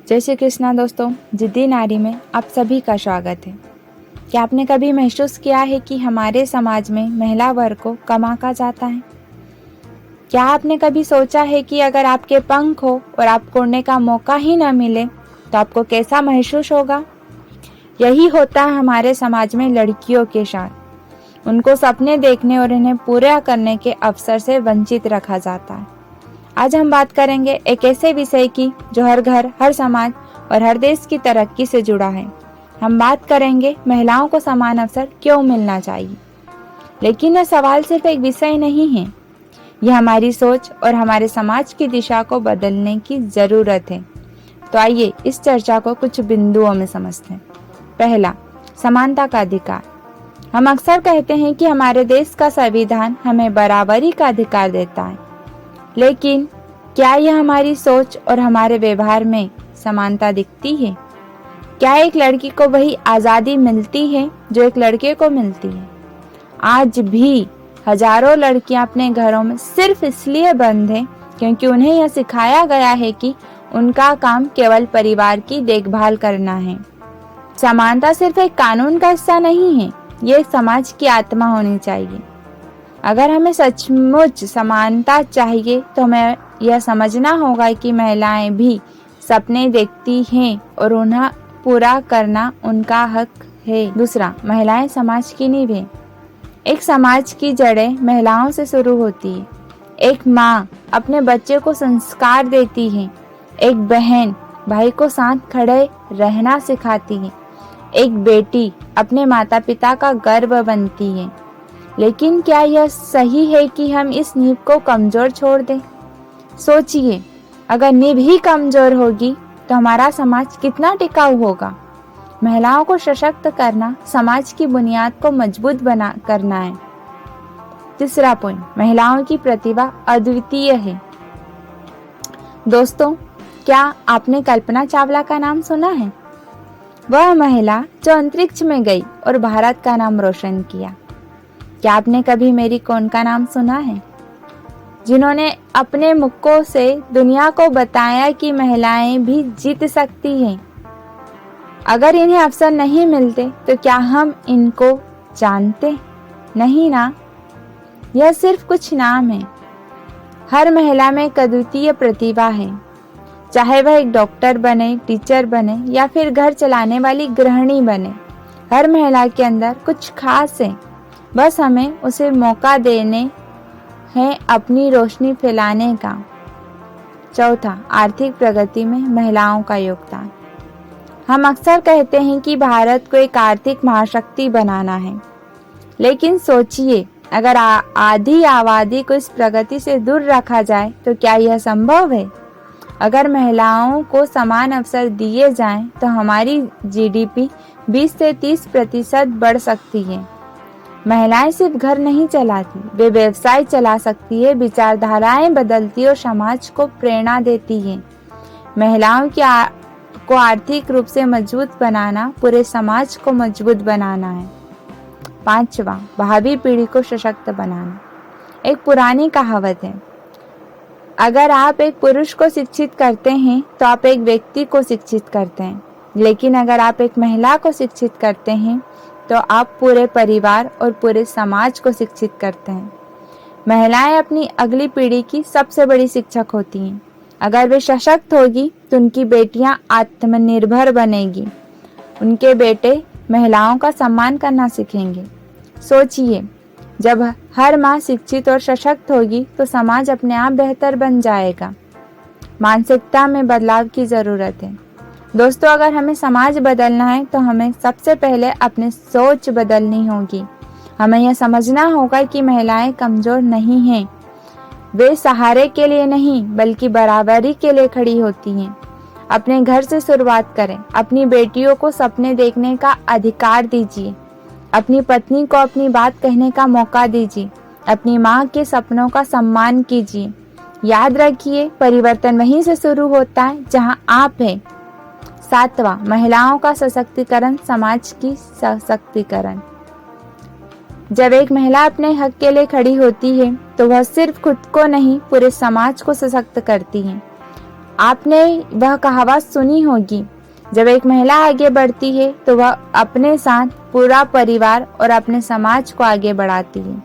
जय श्री कृष्णा दोस्तों, जिद्दी नारी में आप सभी का स्वागत है। क्या आपने कभी महसूस किया है कि हमारे समाज में महिला वर्ग को कम आंका जाता है? क्या आपने कभी सोचा है कि अगर आपके पंख हो और आपको उड़ने का मौका ही न मिले तो आपको कैसा महसूस होगा? यही होता है हमारे समाज में लड़कियों के साथ। उनको सपने देखने और इन्हें पूरा करने के अवसर से वंचित रखा जाता है। आज हम बात करेंगे एक ऐसे विषय की जो हर घर, हर समाज और हर देश की तरक्की से जुड़ा है। हम बात करेंगे महिलाओं को समान अवसर क्यों मिलना चाहिए। लेकिन यह सवाल सिर्फ एक विषय नहीं है, यह हमारी सोच और हमारे समाज की दिशा को बदलने की जरूरत है। तो आइए इस चर्चा को कुछ बिंदुओं में समझते हैं। पहला, समानता का अधिकार। हम अक्सर कहते हैं कि हमारे देश का संविधान हमें बराबरी का अधिकार देता है, लेकिन क्या यह हमारी सोच और हमारे व्यवहार में समानता दिखती है? क्या एक लड़की को वही आज़ादी मिलती है जो एक लड़के को मिलती है? आज भी हजारों लड़कियां अपने घरों में सिर्फ इसलिए बंद हैं क्योंकि उन्हें यह सिखाया गया है कि उनका काम केवल परिवार की देखभाल करना है। समानता सिर्फ एक कानून का हिस्सा नहीं है, ये समाज की आत्मा होनी चाहिए। अगर हमें सचमुच समानता चाहिए तो हमें यह समझना होगा कि महिलाएं भी सपने देखती हैं और उन्हें पूरा करना उनका हक है। दूसरा, महिलाएं समाज की नींव है। एक समाज की जड़ें महिलाओं से शुरू होती है। एक माँ अपने बच्चे को संस्कार देती है। एक बहन भाई को साथ खड़े रहना सिखाती है। एक बेटी अपने माता पिता का गर्व बनती है। लेकिन क्या यह सही है कि हम इस नींव को कमजोर छोड़ दें? सोचिए, अगर नींव ही कमजोर होगी तो हमारा समाज कितना टिकाऊ होगा। महिलाओं को सशक्त करना समाज की बुनियाद को मजबूत करना है। तीसरा पॉइंट, महिलाओं की प्रतिभा अद्वितीय है। दोस्तों, क्या आपने कल्पना चावला का नाम सुना है? वह महिला जो अंतरिक्ष में गई और भारत का नाम रोशन किया। क्या आपने कभी मेरी कॉम का नाम सुना है, जिन्होंने अपने मुक्कों से दुनिया को बताया कि महिलाएं भी जीत सकती हैं? अगर इन्हें अवसर नहीं मिलते तो क्या हम इनको जानते? नहीं ना। यह सिर्फ कुछ नाम है। हर महिला में एक अद्वितीय प्रतिभा है। चाहे वह एक डॉक्टर बने, टीचर बने या फिर घर चलाने वाली गृहिणी बने, हर महिला के अंदर कुछ खास है। बस हमें उसे मौका देने हैं अपनी रोशनी फैलाने का। चौथा, आर्थिक प्रगति में महिलाओं का योगदान। हम अक्सर कहते हैं कि भारत को एक आर्थिक महाशक्ति बनाना है, लेकिन सोचिए, अगर आधी आबादी को इस प्रगति से दूर रखा जाए तो क्या यह संभव है? अगर महिलाओं को समान अवसर दिए जाएं तो हमारी जीडीपी 20 से 30% बढ़ सकती है। महिलाएं सिर्फ घर नहीं चलाती, वे व्यवसाय चला सकती है, विचारधाराएं बदलती और समाज को प्रेरणा देती है। महिलाओं को आर्थिक रूप से मजबूत बनाना पूरे समाज को मजबूत बनाना है। पांचवा, भावी पीढ़ी को सशक्त बनाना। एक पुरानी कहावत है, अगर आप एक पुरुष को शिक्षित करते हैं तो आप एक व्यक्ति को शिक्षित करते हैं, लेकिन अगर आप एक महिला को शिक्षित करते हैं तो आप पूरे परिवार और पूरे समाज को शिक्षित करते हैं। महिलाएं अपनी अगली पीढ़ी की सबसे बड़ी शिक्षक होती हैं। अगर वे सशक्त होगी तो उनकी बेटियां आत्मनिर्भर बनेगी, उनके बेटे महिलाओं का सम्मान करना सीखेंगे। सोचिए, जब हर माँ शिक्षित और सशक्त होगी तो समाज अपने आप बेहतर बन जाएगा। मानसिकता में बदलाव की जरूरत है। दोस्तों, अगर हमें समाज बदलना है तो हमें सबसे पहले अपनी सोच बदलनी होगी। हमें यह समझना होगा कि महिलाएं कमजोर नहीं हैं, वे सहारे के लिए नहीं बल्कि बराबरी के लिए खड़ी होती हैं। अपने घर से शुरुआत करें। अपनी बेटियों को सपने देखने का अधिकार दीजिए। अपनी पत्नी को अपनी बात कहने का मौका दीजिए। अपनी माँ के सपनों का सम्मान कीजिए। याद रखिए, परिवर्तन वहीं से शुरू होता है जहाँ आप हैं। सातवां, महिलाओं का सशक्तिकरण, समाज की सशक्तिकरण। जब एक महिला अपने हक के लिए खड़ी होती है तो वह सिर्फ खुद को नहीं पूरे समाज को सशक्त करती है। आपने वह कहावत सुनी होगी, जब एक महिला आगे बढ़ती है तो वह अपने साथ पूरा परिवार और अपने समाज को आगे बढ़ाती है।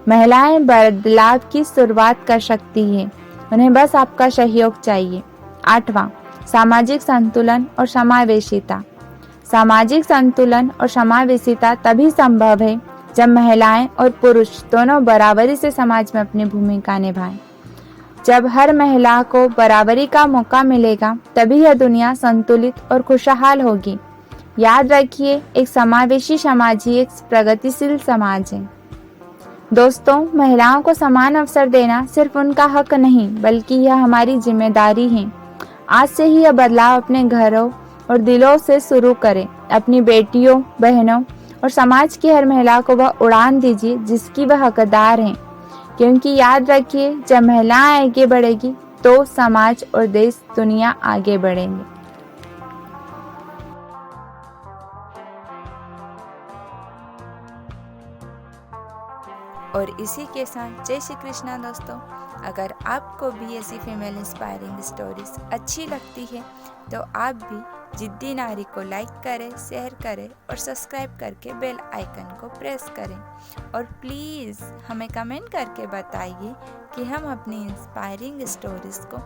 महिलाएं बदलाव की शुरुआत कर सकती है, उन्हें बस आपका सहयोग चाहिए। 8वां, सामाजिक संतुलन और समावेशिता। सामाजिक संतुलन और समावेशिता तभी संभव है जब महिलाएं और पुरुष दोनों बराबरी से समाज में अपनी भूमिका निभाएं। जब हर महिला को बराबरी का मौका मिलेगा तभी यह दुनिया संतुलित और खुशहाल होगी। याद रखिए, एक समावेशी समाज ही एक प्रगतिशील समाज है। दोस्तों, महिलाओं को समान अवसर देना सिर्फ उनका हक नहीं बल्कि यह हमारी जिम्मेदारी है। आज से ही यह बदलाव अपने घरों और दिलों से शुरू करें। अपनी बेटियों, बहनों और समाज की हर महिला को वह उड़ान दीजिए जिसकी वह हकदार हैं, क्योंकि याद रखिए, जब महिलाएं आगे बढ़ेगी तो समाज और देश, दुनिया आगे बढ़ेंगे। और इसी के साथ जय श्री कृष्णा दोस्तों। अगर आपको भी ऐसी फीमेल इंस्पायरिंग स्टोरीज अच्छी लगती है तो आप भी जिद्दी नारी को लाइक करें, शेयर करें और सब्सक्राइब करके बेल आइकन को प्रेस करें। और प्लीज़ हमें कमेंट करके बताइए कि हम अपनी इंस्पायरिंग स्टोरीज़ को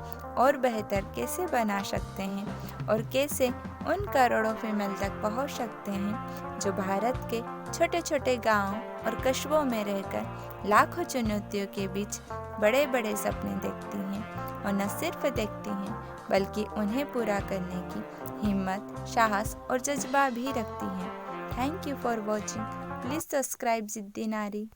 और बेहतर कैसे बना सकते हैं और कैसे उन करोड़ों फीमेल तक पहुंच सकते हैं जो भारत के छोटे छोटे गांव और कस्बों में रहकर लाखों चुनौतियों के बीच बड़े बड़े सपने देखती हैं और न सिर्फ देखती हैं बल्कि उन्हें पूरा करने की हिम्मत, साहस और जज्बा भी रखती हैं। Thank you for watching. Please subscribe जिद्दी नारी।